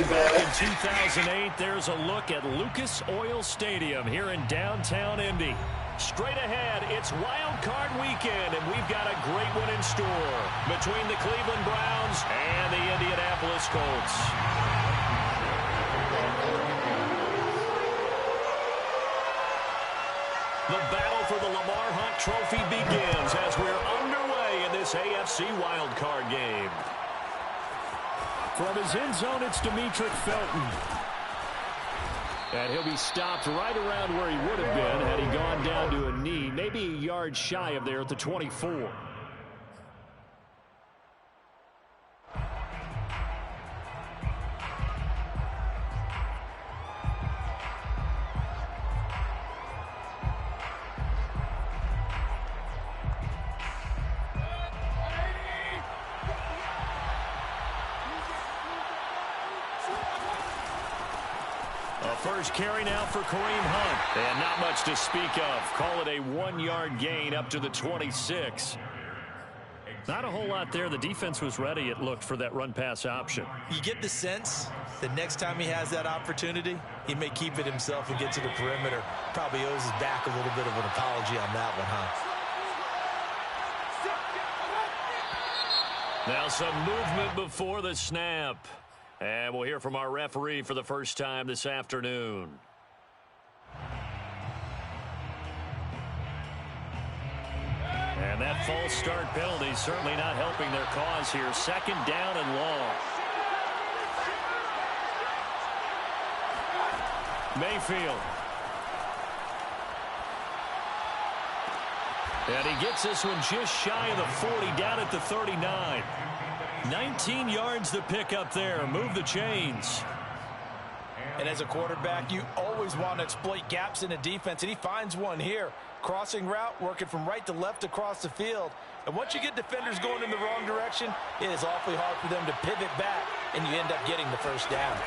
Back in 2008, there's a look at Lucas Oil Stadium here in downtown Indy. Straight ahead, it's Wildcard weekend, and we've got a great one in store between the Cleveland Browns and the Indianapolis Colts. The battle for the Lamar Hunt Trophy begins as we're underway in this AFC Wildcard game. From his end zone, it's Demetric Felton. And he'll be stopped right around where he would have been had he gone down to a knee, maybe a yard shy of there at the 24. First carry now for Kareem Hunt. And not much to speak of. Call it a 1-yard gain up to the 26. Not a whole lot there. The defense was ready, it looked, for that run-pass option. You get the sense that next time he has that opportunity, he may keep it himself and get to the perimeter. Probably owes his back a little bit of an apology on that one, huh? Now some movement before the snap. And we'll hear from our referee for the first time this afternoon. And that false start penalty certainly not helping their cause here. Second down and long. Mayfield. And he gets this one just shy of the 40, down at the 39. 19 yards to pick up there. Move the chains. And as a quarterback, you always want to exploit gaps in the defense, and he finds one here. Crossing route, working from right to left across the field. And once you get defenders going in the wrong direction, it is awfully hard for them to pivot back, and you end up getting the first down.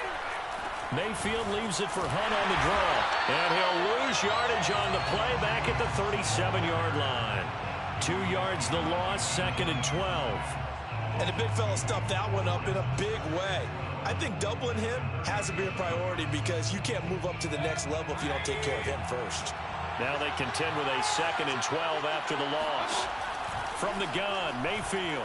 Mayfield leaves it for Hunt on the draw. And he'll lose yardage on the play back at the 37-yard line. 2 yards the loss, second and 12. And the big fella stuffed that one up in a big way. I think doubling him has to be a priority because you can't move up to the next level if you don't take care of him first. Now they contend with a second and 12 after the loss. From the gun, Mayfield.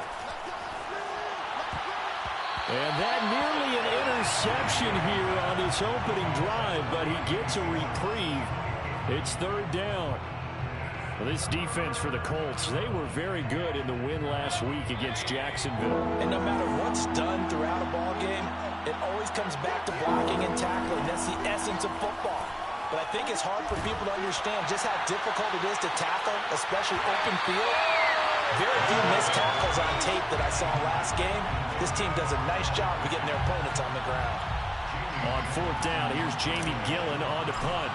And that nearly an interception here on this opening drive, but he gets a reprieve. It's third down. Well, this defense for the Colts, they were very good in the win last week against Jacksonville. And no matter what's done throughout a ball game, it always comes back to blocking and tackling. That's the essence of football. But I think it's hard for people to understand just how difficult it is to tackle, especially open field. Very few missed tackles on tape that I saw last game. This team does a nice job of getting their opponents on the ground. On fourth down, here's Jamie Gillen on to punt.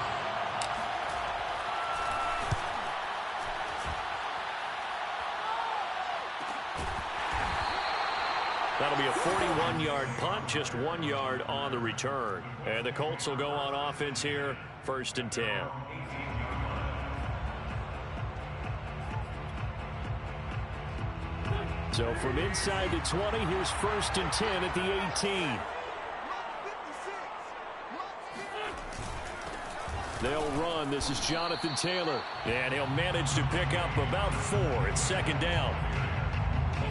That'll be a 41-yard punt, just 1 yard on the return. And the Colts will go on offense here, first and 10. So from inside the 20, here's first and 10 at the 18. They'll run. This is Jonathan Taylor. And he'll manage to pick up about 4. It's second down.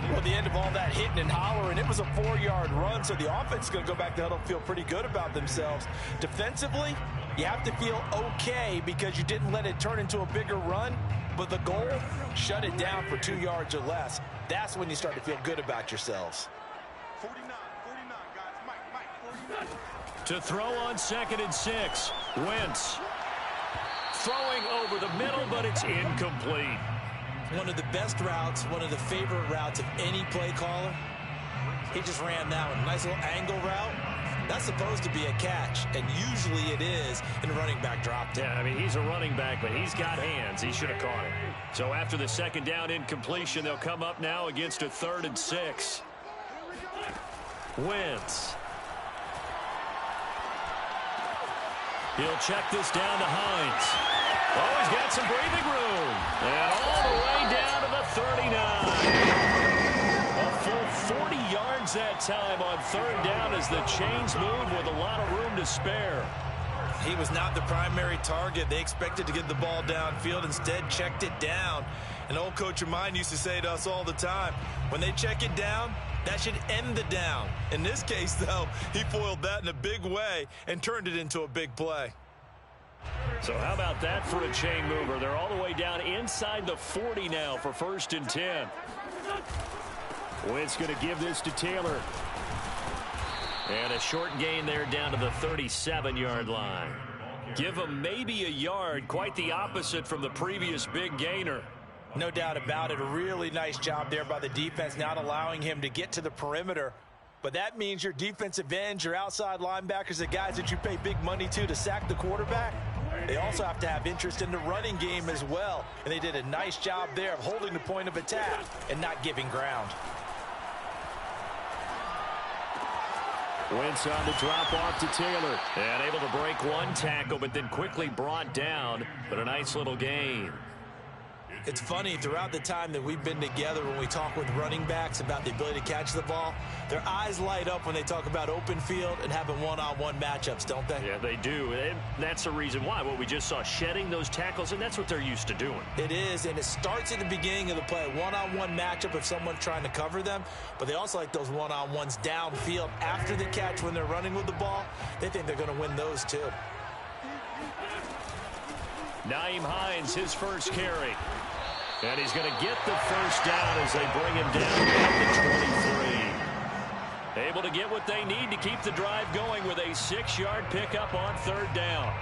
Well, at the end of all that hitting and hollering, it was a 4-yard run, so the offense is going to go back to huddle, feel pretty good about themselves. Defensively, you have to feel okay because you didn't let it turn into a bigger run, but the goal, shut it down for 2 yards or less. That's when you start to feel good about yourselves. 49, guys. Mike, 49. To throw on second and 6, Wentz. Throwing over the middle, but it's incomplete. One of the best routes, one of the favorite routes of any play caller He just ran that one. Nice little angle route. That's supposed to be a catch, and usually it is, and the running back dropped it. Yeah, I mean, he's a running back, but he's got hands. He should have caught it. So after the second down incompletion, they'll come up now against a 3rd and 6. Wentz. He'll check this down to Hines. Oh, he's got some breathing room. And all the way down to the 39. A full 40 yards that time on 3rd down as the chains move with a lot of room to spare. He was not the primary target. They expected to get the ball downfield. Instead, checked it down. An old coach of mine used to say to us all the time, when they check it down, that should end the down. In this case, though, he foiled that in a big way and turned it into a big play. So how about that for a chain mover? They're all the way down inside the 40 now for 1st and 10. Wentz going to give this to Taylor. And a short gain there down to the 37-yard line. Give him maybe a yard, quite the opposite from the previous big gainer. No doubt about it. A really nice job there by the defense, not allowing him to get to the perimeter. But that means your defensive ends, your outside linebackers, the guys that you pay big money to sack the quarterback, they also have to have interest in the running game as well. And they did a nice job there of holding the point of attack and not giving ground. Wentz on the drop off to Taylor. And able to break one tackle, but then quickly brought down. But a nice little gain. It's funny, throughout the time that we've been together, when we talk with running backs about the ability to catch the ball, their eyes light up when they talk about open field and having one-on-one matchups, don't they? Yeah, they do. And that's the reason why. Well, we just saw shedding those tackles, and that's what they're used to doing. It is, and it starts at the beginning of the play. One-on-one matchup if someone's trying to cover them, but they also like those one-on-ones downfield after the catch when they're running with the ball. They think they're going to win those too. Nyheim Hines, his first carry. And he's going to get the first down as they bring him down at the 23. Able to get what they need to keep the drive going with a 6-yard pickup on 3rd down.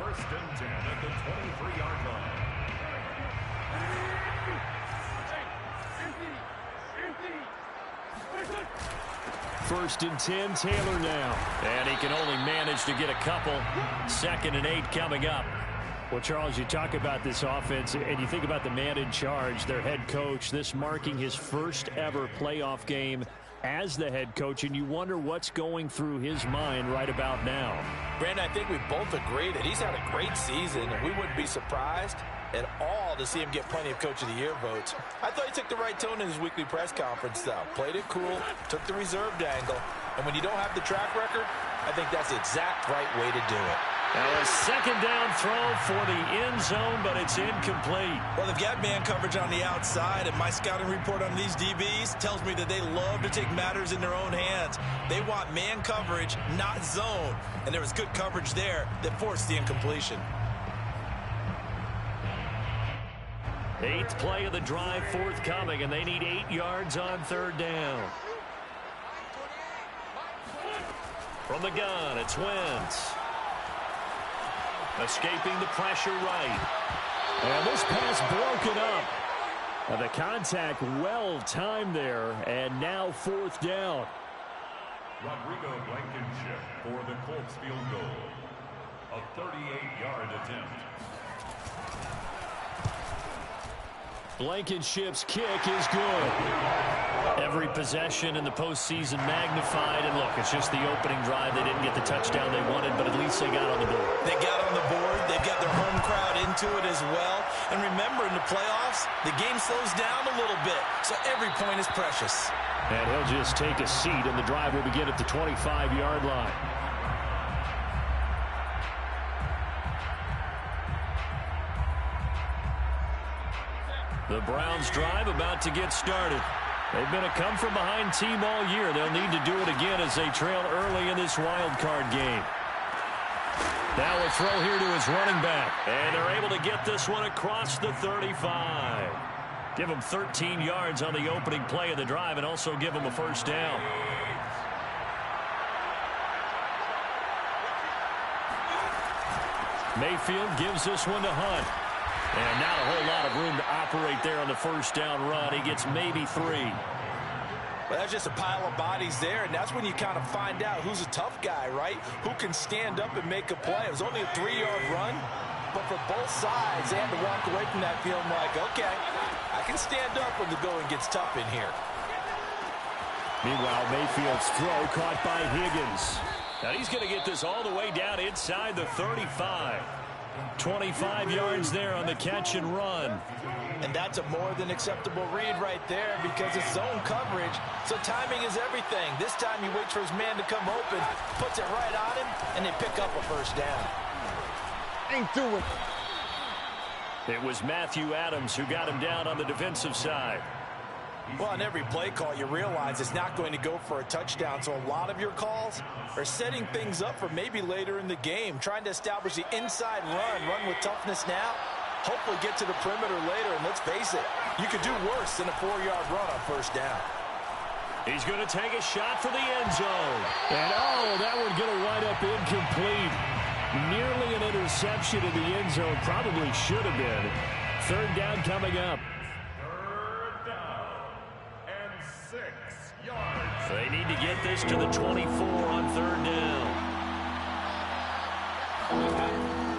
1st and 10 at the 23-yard line. 1st and 10, Taylor now. And he can only manage to get a couple. 2nd and 8 coming up. Well, Charles, you talk about this offense, and you think about the man in charge, their head coach, this marking his first ever playoff game as the head coach, and you wonder what's going through his mind right about now. Brandon, I think we both agree that he's had a great season, and we wouldn't be surprised at all to see him get plenty of Coach of the Year votes. I thought he took the right tone in his weekly press conference, though. Played it cool, took the reserved angle, and when you don't have the track record, I think that's the exact right way to do it. Now a 2nd down throw for the end zone, but it's incomplete. Well, they've got man coverage on the outside, and my scouting report on these DBs tells me that they love to take matters in their own hands. They want man coverage, not zone, and there was good coverage there that forced the incompletion. 8th play of the drive forthcoming, and they need 8 yards on 3rd down. From the gun, it's Wentz. Escaping the pressure right. And this pass broken up. And the contact well timed there. And now 4th down. Rodrigo Blankenship for the Colts field goal. A 38-yard attempt. Blankenship's kick is good. Every possession in the postseason magnified. And look, it's just the opening drive. They didn't get the touchdown they wanted, but at least they got on the board. They got on the board. They've got their home crowd into it as well. And remember, in the playoffs, the game slows down a little bit, so every point is precious. And he'll just take a seat, and the drive will begin at the 25-yard line. The Browns drive about to get started. They've been a come-from-behind team all year. They'll need to do it again as they trail early in this wild card game. Now a throw here to his running back. And they're able to get this one across the 35. Give him 13 yards on the opening play of the drive and also give him a first down. Mayfield gives this one to Hunt. And not a whole lot of room to operate there on the first down run. He gets maybe 3. Well, that's just a pile of bodies there, and that's when you kind of find out who's a tough guy, right? Who can stand up and make a play. It was only a 3-yard run, but for both sides, they had to walk away from that feeling like, okay, I can stand up when the going gets tough in here. Meanwhile, Mayfield's throw caught by Higgins. Now he's going to get this all the way down inside the 35. 25 yards there on the catch and run. And that's a more than acceptable read right there because it's zone coverage, so timing is everything. This time he waits for his man to come open, puts it right on him, and they pick up a first down. Ain't doing. It was Matthew Adams who got him down on the defensive side. Well, on every play call, you realize it's not going to go for a touchdown, so a lot of your calls are setting things up for maybe later in the game, trying to establish the inside run with toughness now, hopefully get to the perimeter later, and let's face it, you could do worse than a 4-yard run on first down. He's going to take a shot for the end zone. And, oh, that one going to wind up incomplete. Nearly an interception in the end zone. Probably should have been. Third down coming up. They need to get this to the 24 on third down.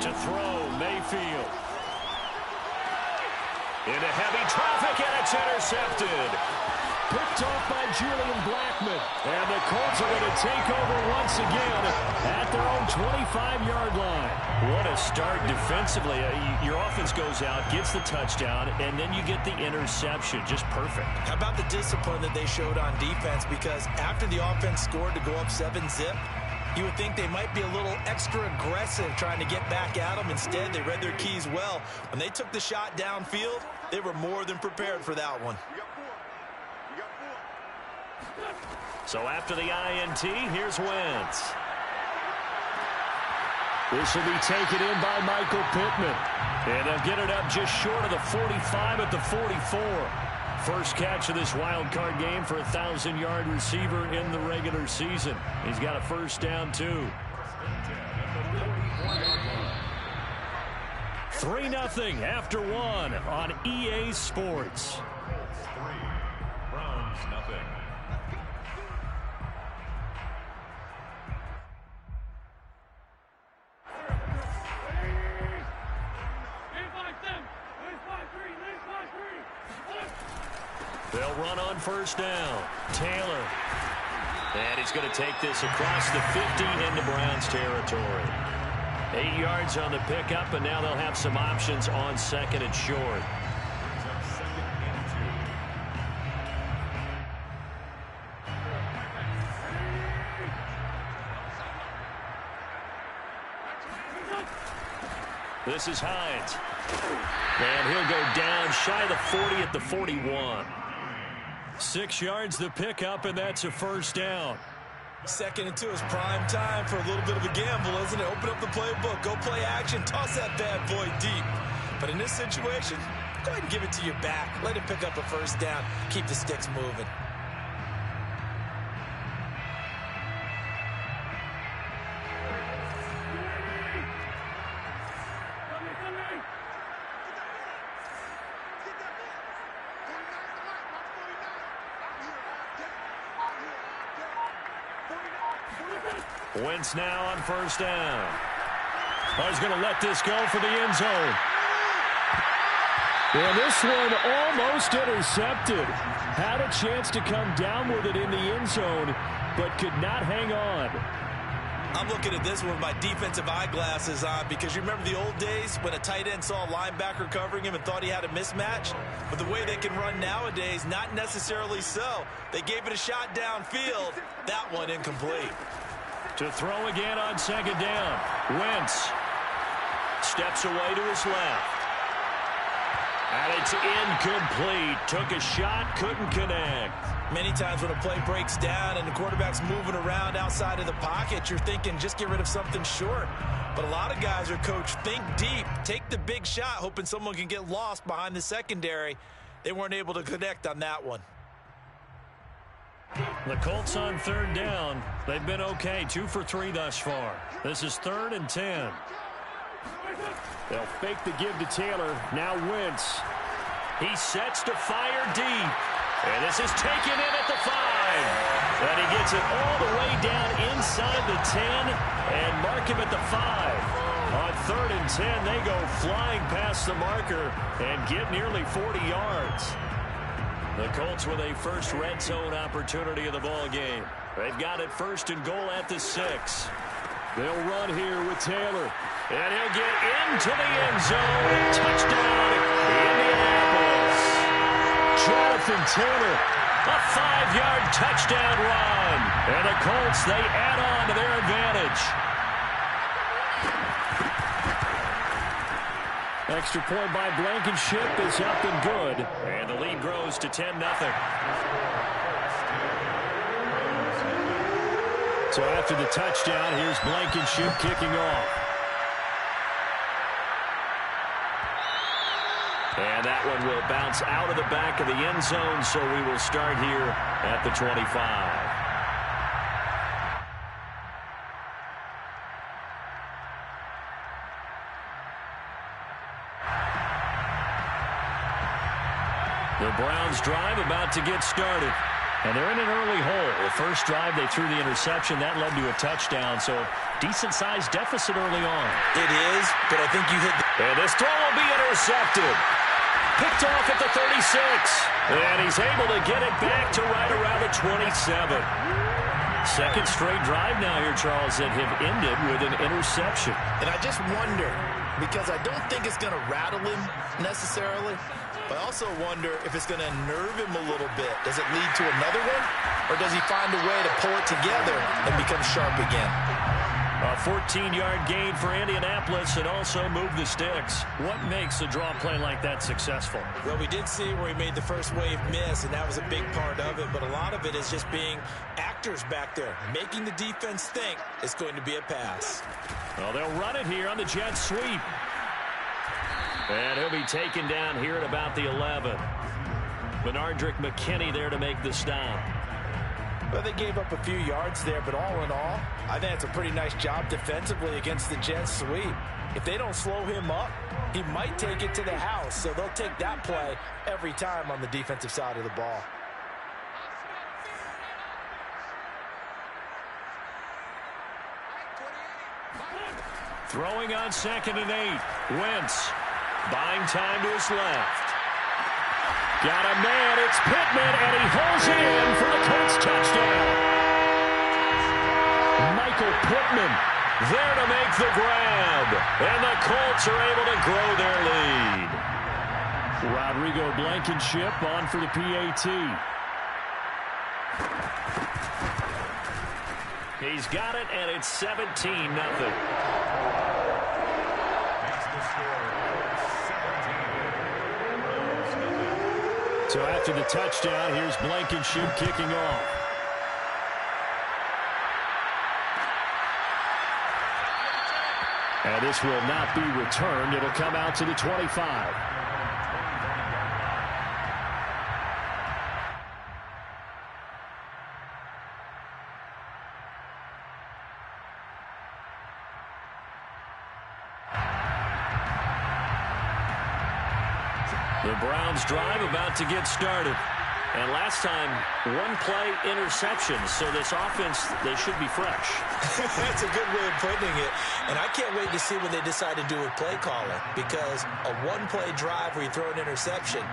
To throw, Mayfield. Into heavy traffic, and it's intercepted. Picked off by Julian Blackmon. And the Colts are going to take over once again at their own 25-yard line. What a start defensively. Your offense goes out, gets the touchdown, and then you get the interception. Just perfect. How about the discipline that they showed on defense? Because after the offense scored to go up 7-zip, you would think they might be a little extra aggressive trying to get back at them. Instead, they read their keys well. When they took the shot downfield, they were more than prepared for that one. So after the INT, here's Wentz. This will be taken in by Michael Pittman. And they'll get it up just short of the 45 at the 44. First catch of this wild card game for a 1,000-yard receiver in the regular season. He's got a first down, too. 3-0 after one on EA Sports. Browns nothing. They'll run on first down. Taylor. And he's going to take this across the 50 into Browns territory. 8 yards on the pickup, and now they'll have some options on second and short. This is Hines. And he'll go down shy of the 40 at the 41. 6 yards the pickup, and that's a first down. 2nd and 2 is prime time for a little bit of a gamble, isn't it? Open up the playbook, go play action, toss that bad boy deep. But in this situation, go ahead and give it to your back. Let him pick up a first down. Keep the sticks moving. Wentz now on first down. He's going to let this go for the end zone. And this one almost intercepted. Had a chance to come down with it in the end zone, but could not hang on. I'm looking at this one with my defensive eyeglasses on because you remember the old days when a tight end saw a linebacker covering him and thought he had a mismatch? But the way they can run nowadays, not necessarily so. They gave it a shot downfield. That one incomplete. To throw again on second down. Wentz steps away to his left. And it's incomplete. Took a shot, couldn't connect. Many times when a play breaks down and the quarterback's moving around outside of the pocket, you're thinking just get rid of something short. But a lot of guys are coached, think deep, take the big shot, hoping someone can get lost behind the secondary. They weren't able to connect on that one. The Colts on third down. They've been okay, 2 for 3 thus far. This is 3rd and 10. They'll fake the give to Taylor. Now Wentz. He sets to fire deep. And this is taken in at the 5. And he gets it all the way down inside the 10 and mark him at the 5. On 3rd and 10, they go flying past the marker and get nearly 40 yards. The Colts with a first red zone opportunity of the ball game. They've got it 1st and goal at the 6. They'll run here with Taylor. And he'll get into the end zone. Touchdown, Indianapolis. Jonathan Taylor, a 5-yard touchdown run. And the Colts, they add on to their advantage. Extra point by Blankenship is up and good. And the lead grows to 10-0. So after the touchdown, here's Blankenship kicking off. And that one will bounce out of the back of the end zone, so we will start here at the 25. The Browns drive about to get started. And they're in an early hole. The first drive, they threw the interception. That led to a touchdown. So decent-sized deficit early on. It is, but I think you hit the... And this throw will be intercepted. Picked off at the 36. And he's able to get it back to right around the 27. Second straight drive now here, Charles, that have ended with an interception. And I just wonder, because I don't think it's going to rattle him necessarily, but I also wonder if it's going to unnerve him a little bit. Does it lead to another one? Or does he find a way to pull it together and become sharp again? A 14-yard gain for Indianapolis and also move the sticks. What makes a draw play like that successful? Well, we did see where he made the first wave miss, and that was a big part of it. But a lot of it is just being actors back there, making the defense think it's going to be a pass. Well, they'll run it here on the jet sweep. And he'll be taken down here at about the 11. Benardrick McKinney there to make the stop. Well, they gave up a few yards there, but all in all, I think it's a pretty nice job defensively against the jet sweep. If they don't slow him up, he might take it to the house, so they'll take that play every time on the defensive side of the ball. Throwing on 2nd and 8. Wentz buying time to his left. Got a man, it's Pittman, and he holds it in for the Colts touchdown. Michael Pittman there to make the grab. And the Colts are able to grow their lead. Rodrigo Blankenship on for the PAT. He's got it, and it's 17-0. So after the touchdown, here's Blankenship kicking off. And this will not be returned. It'll come out to the 25. The Browns drive about to get started. And last time, one play interception. So this offense, they should be fresh. That's a good way of putting it. And I can't wait to see what they decide to do with play calling. Because a one-play drive where you throw an interception,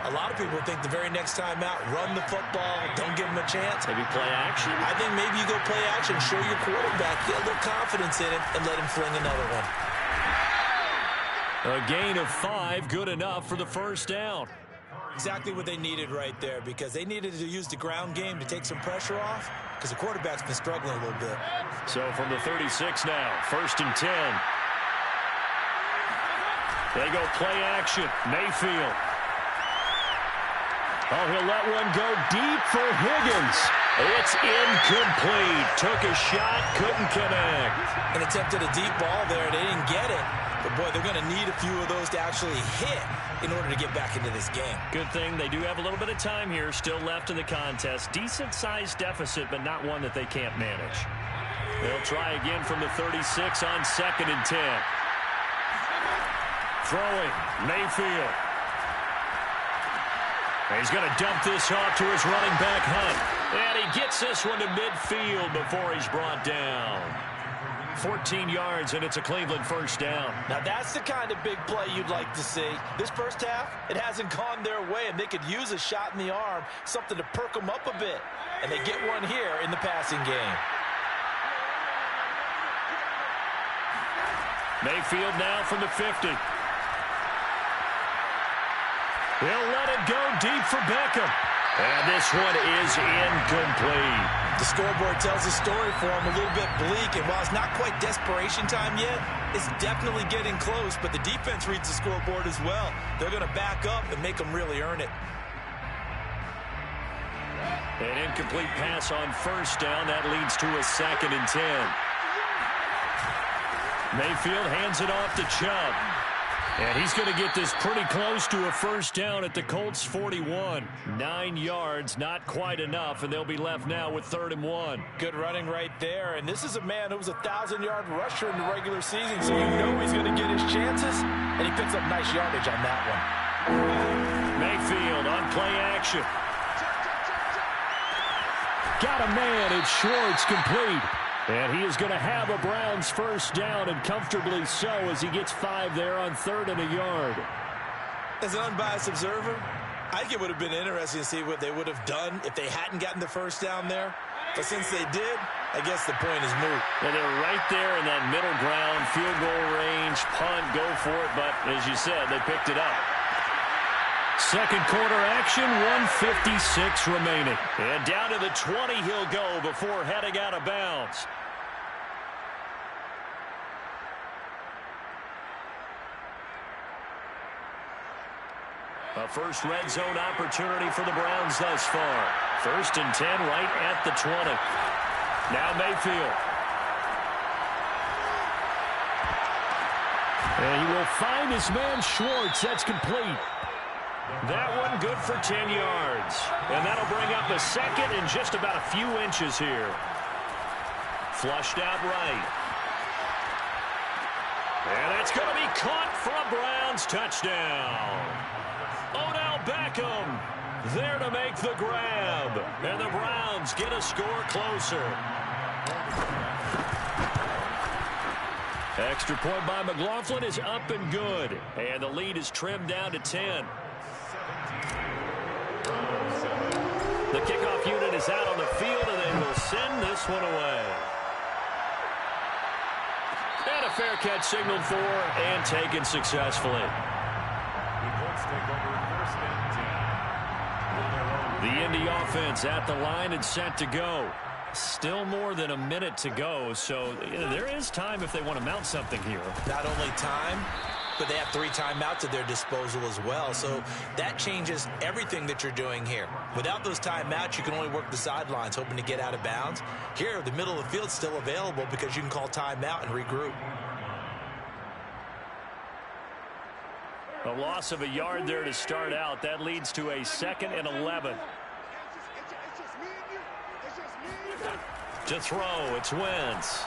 a lot of people think the very next time out, run the football, don't give them a chance. Maybe play action. I think maybe you go play action, show your quarterback, get a little confidence in it, and let him fling another one. A gain of 5, good enough for the first down. Exactly what they needed right there, because they needed to use the ground game to take some pressure off, because the quarterback's been struggling a little bit. So from the 36 now, 1st and 10. They go play action. Mayfield. Oh, he'll let one go deep for Higgins. It's incomplete. Took a shot, couldn't connect. And attempted a deep ball there. They didn't get it. But, boy, they're going to need a few of those to actually hit in order to get back into this game. Good thing they do have a little bit of time here still left in the contest. Decent-sized deficit, but not one that they can't manage. They'll try again from the 36 on 2nd and 10. Throwing, Mayfield. And he's going to dump this off to his running back, Hunt. And he gets this one to midfield before he's brought down. 14 yards, and it's a Cleveland first down. Now, that's the kind of big play you'd like to see. This first half, it hasn't gone their way, and they could use a shot in the arm, something to perk them up a bit. And they get one here in the passing game. Mayfield now from the 50. He'll let it go deep for Beckham. And this one is incomplete. The scoreboard tells a story for him, a little bit bleak, and while it's not quite desperation time yet, it's definitely getting close, but the defense reads the scoreboard as well. They're going to back up and make them really earn it. An incomplete pass on first down. That leads to a 2nd and 10. Mayfield hands it off to Chubb. And he's going to get this pretty close to a first down at the Colts 41. 9 yards, not quite enough, and they'll be left now with 3rd and 1. Good running right there, and this is a man who was a 1,000-yard rusher in the regular season, so you know he's going to get his chances, and he picks up nice yardage on that one. Mayfield on play action. Got a man, it's Schwartz, complete. And he is going to have a Browns first down, and comfortably so, as he gets 5 there on 3rd and a yard. As an unbiased observer, I think it would have been interesting to see what they would have done if they hadn't gotten the first down there. But since they did, I guess the point is moot. And they're right there in that middle ground, field goal range, punt, go for it. But as you said, they picked it up. Second quarter action, 1:56 remaining. And down to the 20 he'll go before heading out of bounds. A first red zone opportunity for the Browns thus far. 1st and 10 right at the 20. Now Mayfield. And he will find his man Schwartz. That's complete. That one good for 10 yards. And that'll bring up a 2nd and just about a few inches here. Flushed out right. And it's going to be caught for a Browns touchdown. Odell Beckham there to make the grab. And the Browns get a score closer. Extra point by McLaughlin is up and good. And the lead is trimmed down to 10. The kickoff unit is out on the field, and they will send this one away. And a fair catch signaled for and taken successfully. The Colts take over 1st and 10. The Indy offense at the line and set to go. Still more than a minute to go, so there is time if they want to mount something here. Not only time, but they have 3 timeouts at their disposal as well. So that changes everything that you're doing here. Without those timeouts, you can only work the sidelines, hoping to get out of bounds. Here, the middle of the field's still available because you can call timeout and regroup. A loss of a yard there to start out. That leads to a 2nd and 11. To throw, it's Wentz.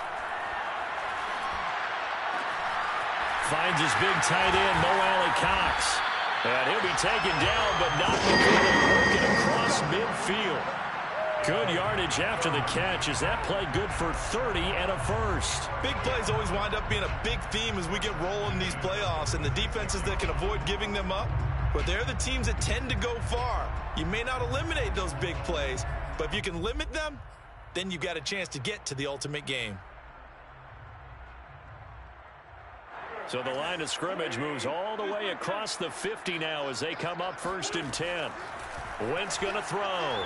Finds his big tight end, Mo Alley-Cox. And he'll be taken down, but not before they work it across midfield. Good yardage after the catch as that play good for 30 and a first. Big plays always wind up being a big theme as we get rolling in these playoffs, and the defenses that can avoid giving them up, but they're the teams that tend to go far. You may not eliminate those big plays, but if you can limit them, then you've got a chance to get to the ultimate game. So the line of scrimmage moves all the way across the 50 now as they come up 1st and 10. Wentz going to throw.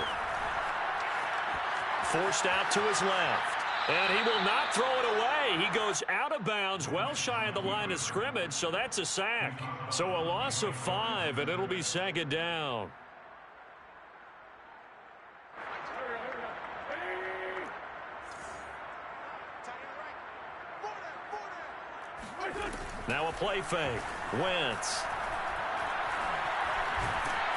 Forced out to his left. And he will not throw it away. He goes out of bounds, well shy of the line of scrimmage, so that's a sack. So a loss of 5, and it'll be 2nd down. Now a play fake. Wentz.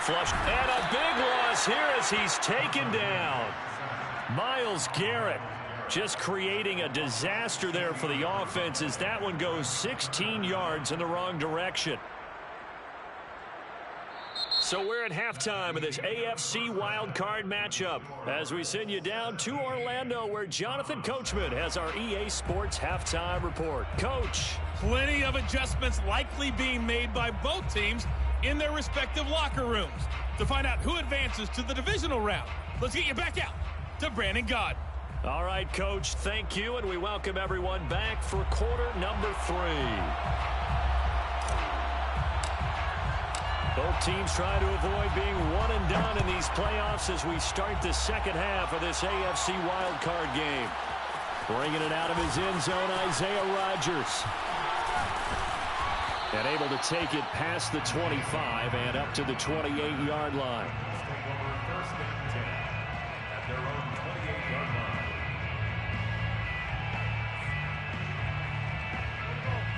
Flush. And a big loss here as he's taken down. Myles Garrett just creating a disaster there for the offense as that one goes 16 yards in the wrong direction. So we're at halftime of this AFC Wildcard matchup as we send you down to Orlando where Jonathan Coachman has our EA Sports halftime report. Coach. Plenty of adjustments likely being made by both teams in their respective locker rooms. To find out who advances to the divisional round, let's get you back out to Brandon Gaudin. All right, Coach, thank you, and we welcome everyone back for quarter number 3. Both teams try to avoid being one and done in these playoffs as we start the second half of this AFC wildcard game. Bringing it out of his end zone, Isaiah Rodgers. And able to take it past the 25 and up to the 28-yard line.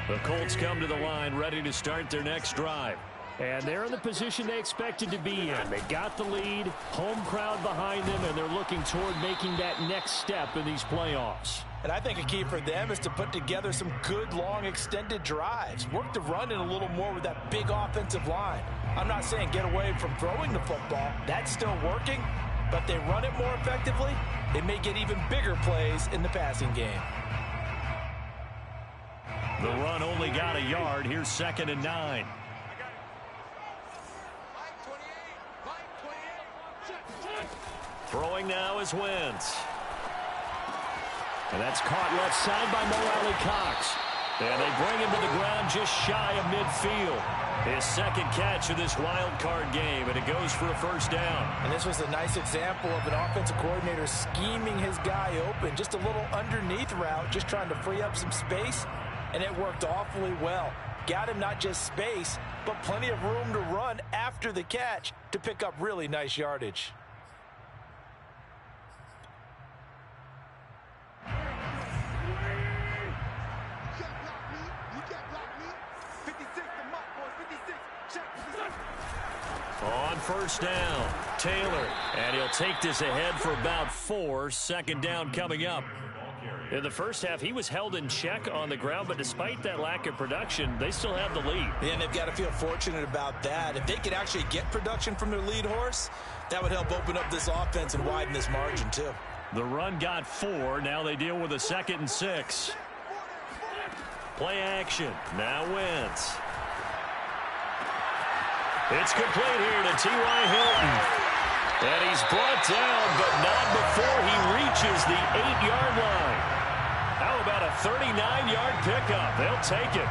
The Colts come to the line ready to start their next drive. And they're in the position they expected to be in. They got the lead, home crowd behind them, and they're looking toward making that next step in these playoffs. And I think a key for them is to put together some good, long, extended drives. Work the run in a little more with that big offensive line. I'm not saying get away from throwing the football. That's still working. But they run it more effectively, they may get even bigger plays in the passing game. The run only got a yard. Here's 2nd and 9. Throwing now is Wentz. And that's caught left side by Mo Alley-Cox. And they bring him to the ground just shy of midfield. His second catch of this wild card game, and it goes for a first down. And this was a nice example of an offensive coordinator scheming his guy open. Just a little underneath route, just trying to free up some space, and it worked awfully well. Got him not just space, but plenty of room to run after the catch to pick up really nice yardage. On first down, Taylor, and he'll take this ahead for about 4. 2nd down coming up. In the first half, he was held in check on the ground, but despite that lack of production, they still have the lead. Yeah, and they've got to feel fortunate about that. If they could actually get production from their lead horse, that would help open up this offense and widen this margin, too. The run got 4. Now they deal with a 2nd and 6. Play action. Now Wentz. It's complete here to T.Y. Hilton. And he's brought down, but not before he reaches the 8-yard line. How about a 39-yard pickup? They'll take it.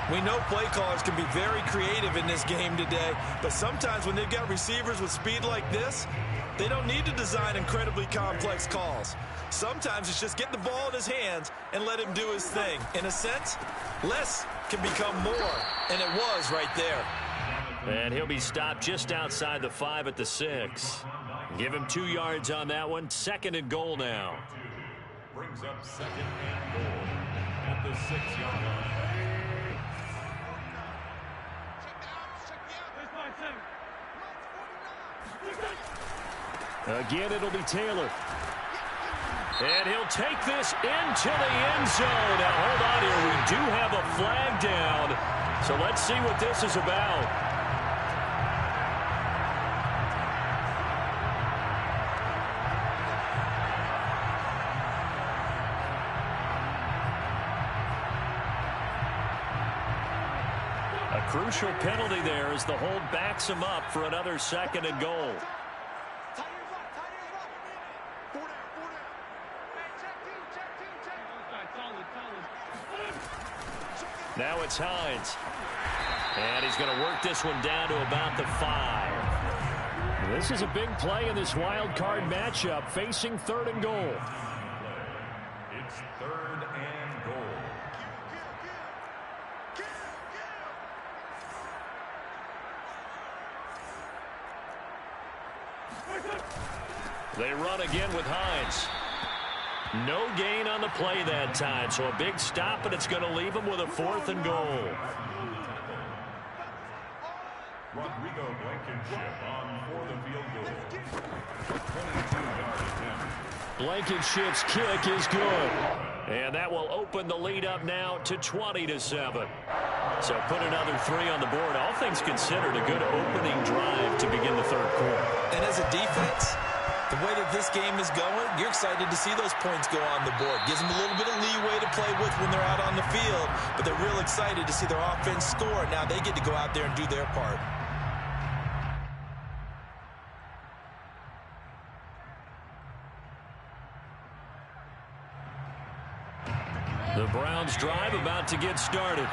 We know play callers can be very creative in this game today, but sometimes when they've got receivers with speed like this, they don't need to design incredibly complex calls. Sometimes it's just get the ball in his hands and let him do his thing. In a sense, less can become more, and it was right there. And he'll be stopped just outside the 5 at the 6. Give him 2 yards on that one. 2nd and goal now. Brings up 2nd and goal at the 6-yard line. Again, it'll be Taylor. And he'll take this into the end zone. Now, hold on here. We do have a flag down. So let's see what this is about. A crucial penalty there as the hold backs him up for another 2nd and goal. Now it's Hines. And he's going to work this one down to about the 5. This is a big play in this wild card matchup, facing 3rd and goal. It's 3rd and goal. They run again with Hines. No gain on the play that time, so a big stop, and it's going to leave him with a 4th and goal. Rodrigo Blankenship on for the field goal. 22-yard attempt. Blankenship's kick is good. And that will open the lead up now to 20-7. So put another 3 on the board. All things considered, a good opening drive to begin the third quarter. And as a defense, the way that this game is going, you're excited to see those points go on the board. Gives them a little bit of leeway to play with when they're out on the field, but they're real excited to see their offense score. Now they get to go out there and do their part. The Browns drive about to get started.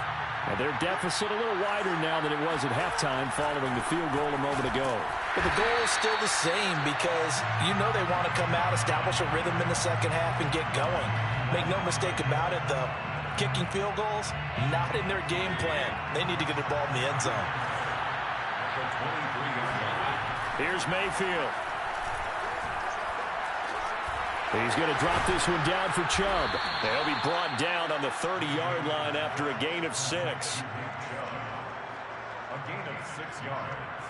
And their deficit a little wider now than it was at halftime following the field goal a moment ago. But the goal is still the same because you know they want to come out, establish a rhythm in the second half, and get going. Make no mistake about it, though. Kicking field goals, not in their game plan. They need to get the ball in the end zone. Here's Mayfield. He's going to drop this one down for Chubb. They'll be brought down on the 30-yard line after a gain of 6. A gain of 6 yards.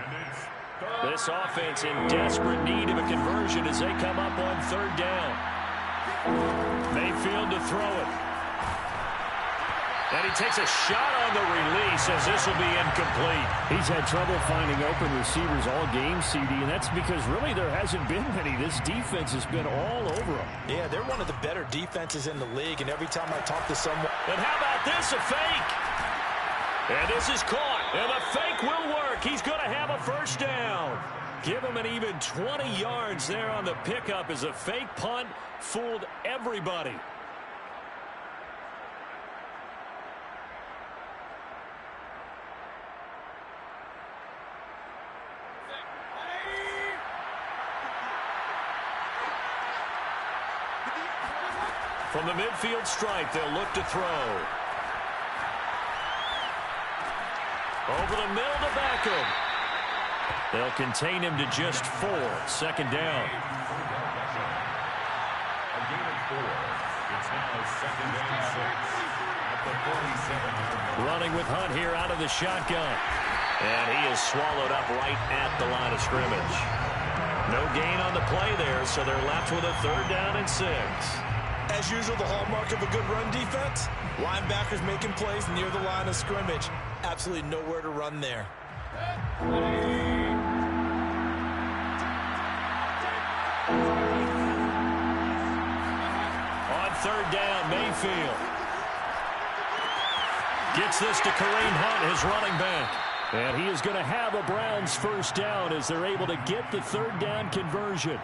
And it's third. This offense in desperate need of a conversion as they come up on third down. Mayfield to throw it. And he takes a shot on the release as this will be incomplete. He's had trouble finding open receivers all game, CD, and that's because really there hasn't been many. This defense has been all over them. Yeah, they're one of the better defenses in the league, and every time I talk to someone... And how about this, a fake? And this is caught, and the fake will work. He's going to have a first down. Give him an even 20 yards there on the pickup as a fake punt fooled everybody. From the midfield stripe, they'll look to throw. Over the middle to Beckham. They'll contain him to just 4. Second down. A gain of 4. It's now second and 6 at the 47. Running with Hunt here out of the shotgun. And he is swallowed up right at the line of scrimmage. No gain on the play there, so they're left with a third down and 6. As usual, the hallmark of a good run defense, linebackers making plays near the line of scrimmage. Absolutely nowhere to run there. On third down, Mayfield. Gets this to Kareem Hunt, his running back. And he is going to have a Browns first down as they're able to get the third down conversion.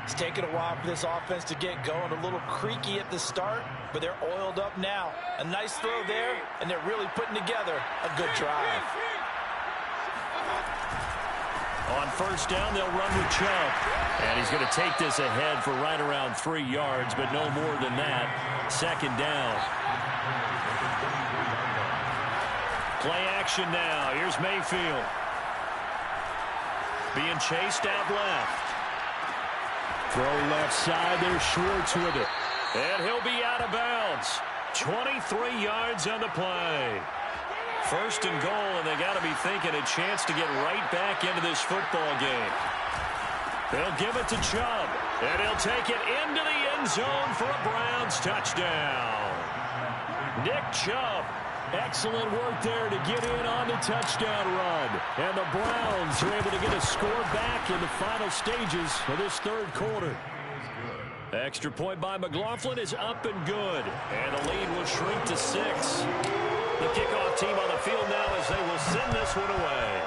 It's taken a while for this offense to get going. A little creaky at the start, but they're oiled up now. A nice throw there, and they're really putting together a good drive. On first down, they'll run with Chubb. And he's going to take this ahead for right around 3 yards, but no more than that. Second down. Play action now. Here's Mayfield. Being chased out left. Throw left side, there's Schwartz with it. And he'll be out of bounds. 23 yards on the play. First and goal, and they got to be thinking a chance to get right back into this football game. They'll give it to Chubb, and he'll take it into the end zone for a Browns touchdown. Nick Chubb, excellent work there to get in on the touchdown run. And the Browns are able to get a score back in the final stages of this third quarter. Extra point by McLaughlin is up and good. And the lead will shrink to 6. The kickoff team on the field now as they will send this one away.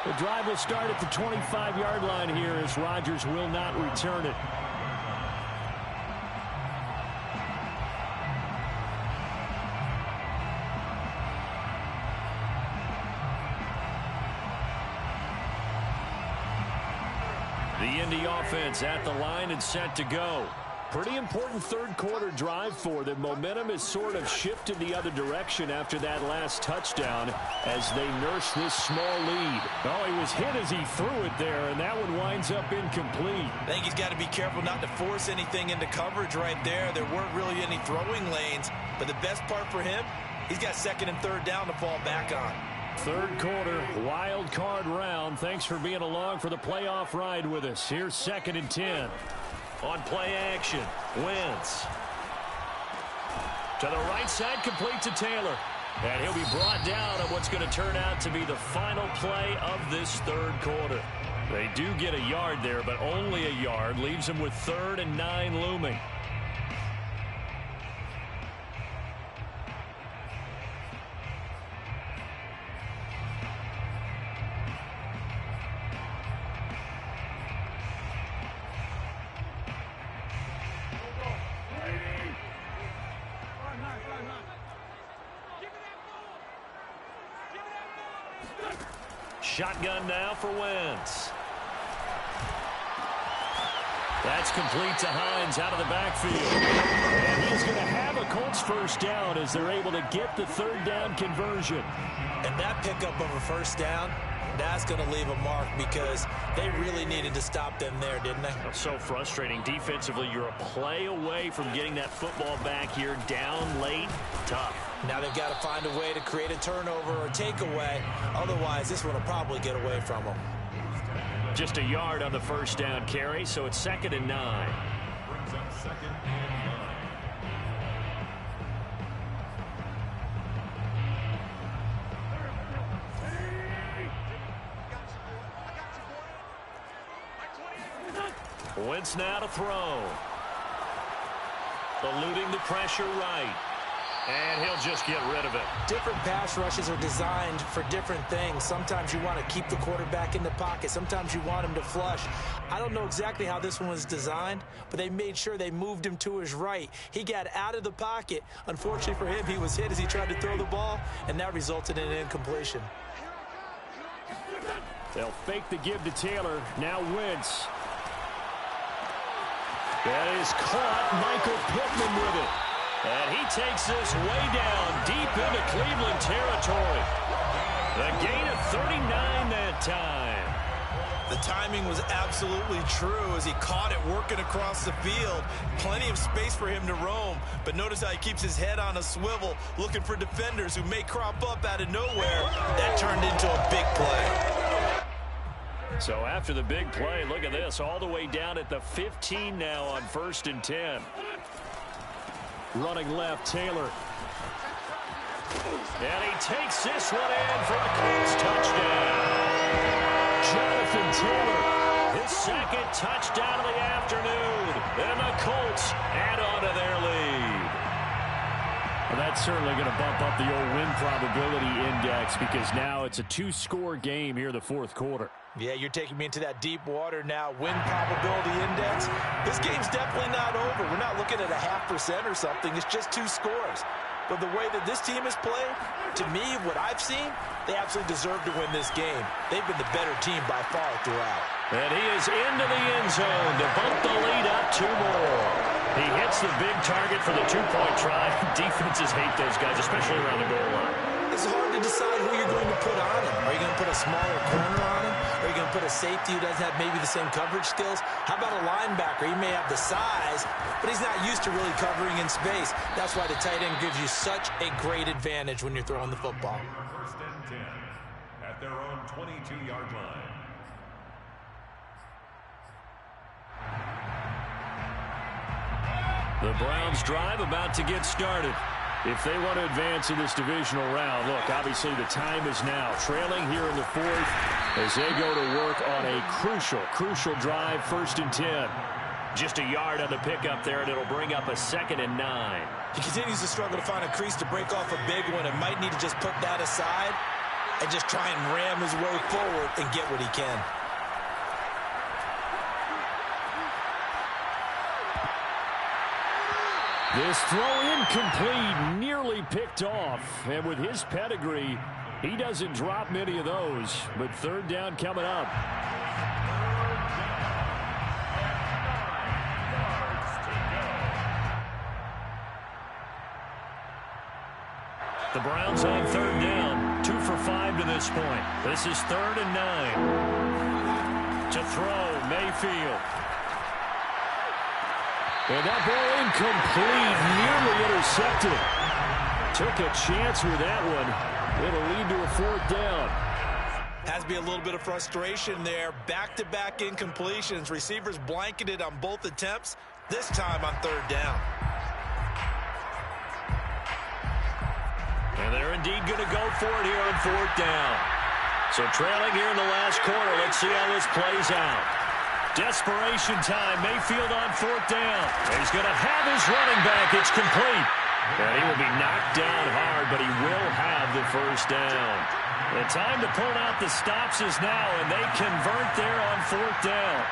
The drive will start at the 25-yard line here as Rodgers will not return it. The Indy offense at the line and set to go. Pretty important third quarter drive for them. Momentum has sort of shifted the other direction after that last touchdown as they nurse this small lead. Oh, he was hit as he threw it there, and that one winds up incomplete. I think he's got to be careful not to force anything into coverage right there. There weren't really any throwing lanes, but the best part for him, he's got second and third down to fall back on. Third quarter, wild card round. Thanks for being along for the playoff ride with us. Here's second and 10. On play action, Wentz. To the right side, complete to Taylor. And he'll be brought down on what's going to turn out to be the final play of this third quarter. They do get a yard there, but only a yard. Leaves them with 3rd and 9 looming. Shotgun now for Wentz. That's complete to Hines out of the backfield. And he's going to have a Colts first down as they're able to get the 3rd down conversion. And that pickup of a first down, that's going to leave a mark because they really needed to stop them there, didn't they? So frustrating. Defensively, you're a play away from getting that football back here down late. Tough. Now they've got to find a way to create a turnover or takeaway. Otherwise, this one will probably get away from them. Just a yard on the first down carry, so it's 2nd and 9. Brings up 2nd and 9. Wentz now to throw. Eluding the pressure right. And he'll just get rid of it. Different pass rushes are designed for different things. Sometimes you want to keep the quarterback in the pocket. Sometimes you want him to flush. I don't know exactly how this one was designed, but they made sure they moved him to his right. He got out of the pocket. Unfortunately for him, he was hit as he tried to throw the ball, and that resulted in an incompletion. They'll fake the give to Taylor. Now Wentz. That is caught. Michael Pittman with it. And he takes this way down deep into Cleveland territory. The gain of 39 that time. The timing was absolutely true as he caught it working across the field. Plenty of space for him to roam. But notice how he keeps his head on a swivel looking for defenders who may crop up out of nowhere. That turned into a big play. So after the big play, look at this. All the way down at the 15 now on 1st and 10. Running left, Taylor. And he takes this one in for a Colts touchdown. Jonathan Taylor, his 2nd touchdown of the afternoon. And the Colts add on to their lead. Well, that's certainly going to bump up the old win probability index because now it's a 2-score game here in the 4th quarter. Yeah, you're taking me into that deep water now. Win probability index. This game's definitely not over. We're not looking at a 0.5% or something. It's just 2 scores. But the way that this team has played, to me, what I've seen, they absolutely deserve to win this game. They've been the better team by far throughout. And he is into the end zone to bump the lead up 2 more. He hits the big target for the 2-point try. Defenses hate those guys, especially around the goal line. It's hard to decide who you're going to put on him. Are you going to put a smaller corner on him? Are you going to put a safety who doesn't have maybe the same coverage skills? How about a linebacker? He may have the size, but he's not used to really covering in space. That's why the tight end gives you such a great advantage when you're throwing the football. 1st and 10 at their own 22-yard line. The Browns drive about to get started. If they want to advance in this divisional round, look, obviously the time is now. Trailing here in the 4th as they go to work on a crucial drive, 1st and 10. Just a yard on the pickup there, and it'll bring up a 2nd and 9. He continues to struggle to find a crease to break off a big one and might need to just put that aside and just try and ram his way forward and get what he can. This throw incomplete, nearly picked off. And with his pedigree, he doesn't drop many of those. But 3rd down coming up. The Browns on 3rd down. 2 for 5 to this point. This is 3rd and 9. To throw, Mayfield. And that ball incomplete, nearly intercepted. Took a chance with that one. It'll lead to a 4th down. Has to be a little bit of frustration there. Back-to-back incompletions. Receivers blanketed on both attempts, this time on third down. And they're indeed going to go for it here on fourth down. So trailing here in the last quarter. Let's see how this plays out. Desperation time. Mayfield on fourth down. He's going to have his running back. It's complete. And he will be knocked down hard, but he will have the first down. The time to pull out the stops is now, and they convert there on fourth down.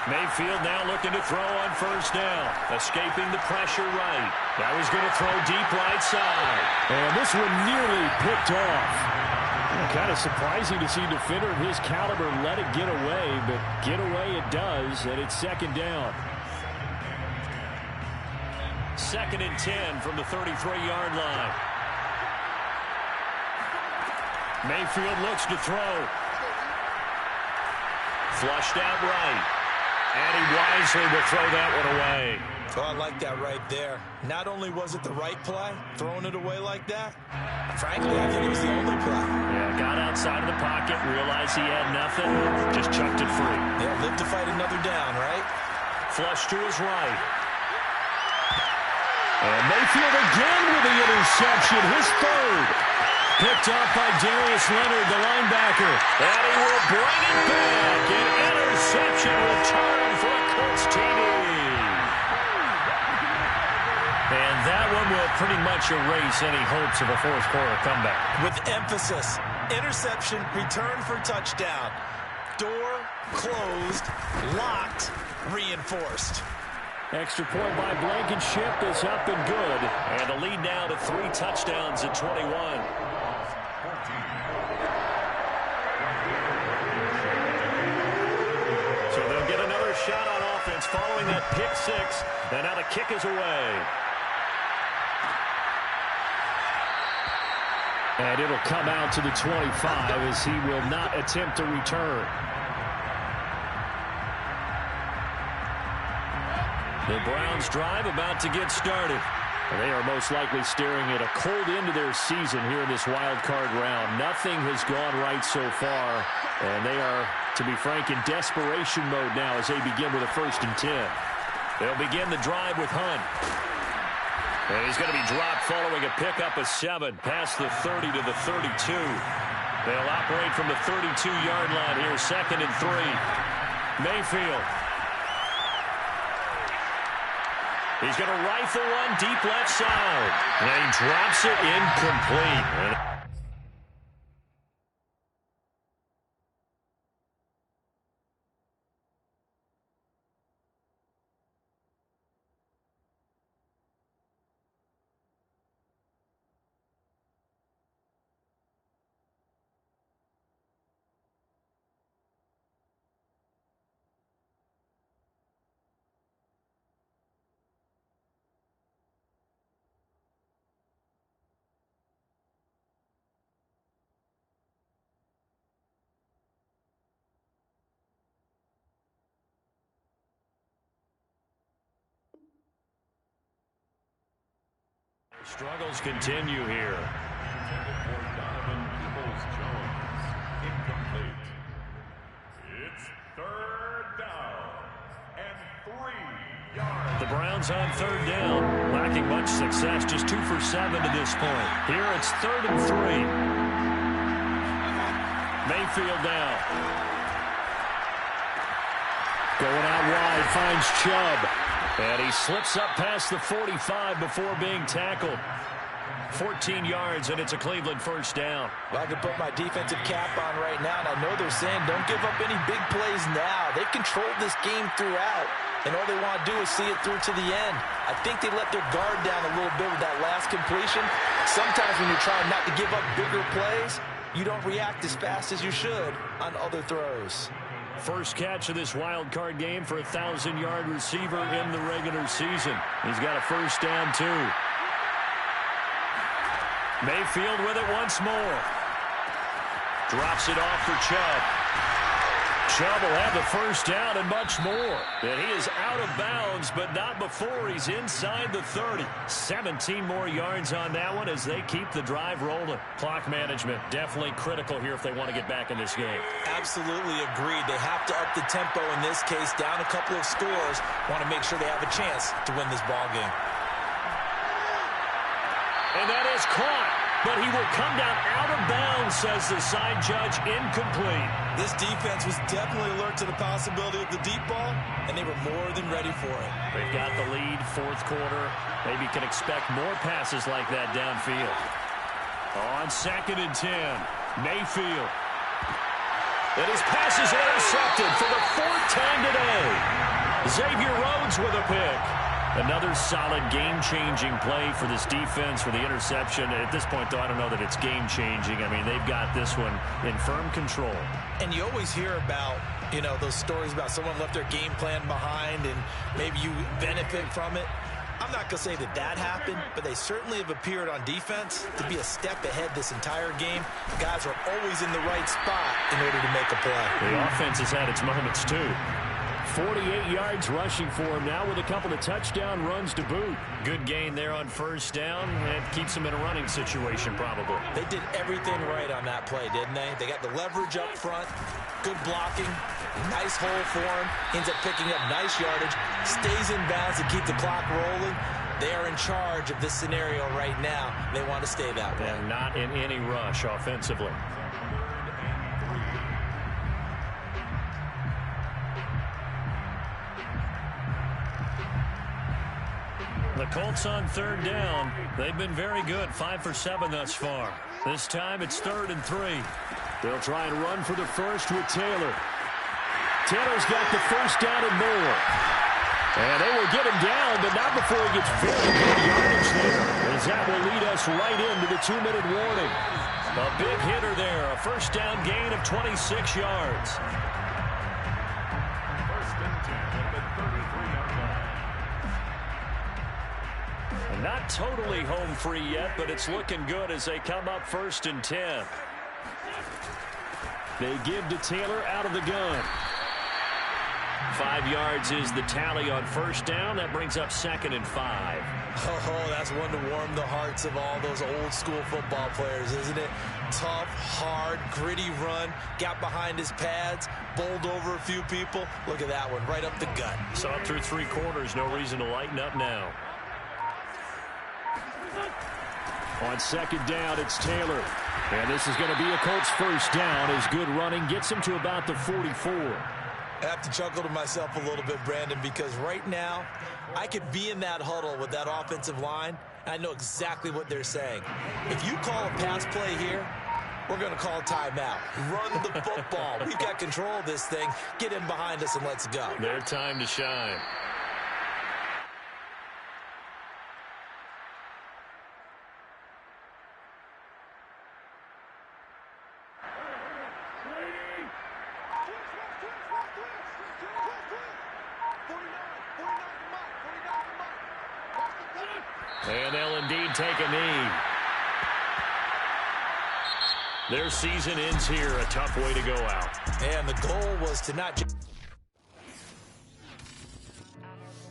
Mayfield now looking to throw on first down. Escaping the pressure right. Now he's going to throw deep right side. And this one nearly picked off. Kind of surprising to see a defender of his caliber let it get away, but get away it does, and it's second down. 2nd and 10 from the 33-yard line. Mayfield looks to throw. Flushed out right. And he wisely will throw that one away. Oh, I like that right there. Not only was it the right play, throwing it away like that, frankly, I think it was the only play. Yeah, got outside of the pocket, realized he had nothing, just chucked it free. Yeah, live to fight another down, right? Flush to his right. And Mayfield again with the interception, his third. Picked off by Darius Leonard, the linebacker. And he will bring it back. An interception return for a Colts TD. And that one will pretty much erase any hopes of a fourth quarter comeback. With emphasis, interception, return for touchdown. Door closed, locked, reinforced. Extra point by Blankenship is up and good. And the lead now to 3 touchdowns at 21. So they'll get another shot on offense following that pick six. And now the kick is away. And it'll come out to the 25 as he will not attempt to return. The Browns drive about to get started. They are most likely staring at a cold end to their season here in this wild card round. Nothing has gone right so far, and they are, to be frank, in desperation mode now as they begin with a 1st and 10. They'll begin the drive with Hunt. And he's going to be dropped following a pickup of 7 past the 30 to the 32. They'll operate from the 32-yard line here, 2nd and 3. Mayfield. He's going to rifle one deep left side. And he drops it incomplete. Struggles continue here. It's 3rd down and 3 yards. The Browns on 3rd down, lacking much success, just 2 for 7 to this point. Here it's 3rd and 3. Mayfield now. Going out wide, finds Chubb. And he slips up past the 45 before being tackled. 14 yards, and it's a Cleveland 1st down. Well, I can put my defensive cap on right now, and I know they're saying don't give up any big plays now. They've controlled this game throughout, and all they want to do is see it through to the end. I think they let their guard down a little bit with that last completion. Sometimes when you're trying not to give up bigger plays, you don't react as fast as you should on other throws. First catch of this wild card game for a 1,000-yard receiver in the regular season. He's got a 1st down, too. Mayfield with it once more. Drops it off for Chubb. Chubb will have the first down and much more. And he is out of bounds, but not before he's inside the 30. 17 more yards on that one as they keep the drive rolling. Clock management definitely critical here if they want to get back in this game. Absolutely agreed. They have to up the tempo in this case, down a couple of scores. Want to make sure they have a chance to win this ball game. And that is caught. But he will come down out of bounds, says the side judge, incomplete. This defense was definitely alert to the possibility of the deep ball, and they were more than ready for it. They've got the lead, fourth quarter. Maybe can expect more passes like that downfield. On 2nd and 10, Mayfield. And his pass is intercepted for the 4th time today. Xavier Rhodes with a pick. Another solid game-changing play for this defense for the interception. At this point, though, I don't know that it's game-changing. I mean, they've got this one in firm control. And you always hear about, you know, those stories about someone left their game plan behind and maybe you benefit from it. I'm not going to say that that happened, but they certainly have appeared on defense to be a step ahead this entire game. Guys are always in the right spot in order to make a play. The offense has had its moments, too. 48 yards rushing for him now with a couple of touchdown runs to boot. Good gain there on first down. And keeps him in a running situation, probably. They did everything right on that play, didn't they? They got the leverage up front, good blocking, nice hole for him, ends up picking up nice yardage, stays in bounds to keep the clock rolling. They are in charge of this scenario right now. They want to stay that way. And not in any rush offensively. The Colts on 3rd down. They've been very good, 5 for 7 thus far. This time it's 3rd and 3. They'll try and run for the first with Taylor. Taylor's got the first down and more. And they will get him down, but not before he gets very good yardage there. As that will lead us right into the 2-minute warning. A big hitter there, a first down gain of 26 yards. Not totally home free yet, but it's looking good as they come up 1st and 10. They give to Taylor out of the gun. 5 yards is the tally on first down. That brings up 2nd and 5. Oh, that's one to warm the hearts of all those old school football players, isn't it? Tough, hard, gritty run. Got behind his pads, bowled over a few people. Look at that one, right up the gut. Saw it through 3 quarters. No reason to lighten up now. On 2nd down, it's Taylor. And this is going to be a Colts first down as good running gets him to about the 44. I have to chuckle to myself a little bit, Brandon, because right now I could be in that huddle with that offensive line. And I know exactly what they're saying. If you call a pass play here, we're going to call timeout. Run the football. We've got control of this thing. Get in behind us and let's go. Their time to shine. And they'll indeed take a knee. Their season ends here. A tough way to go out. And the goal was to not just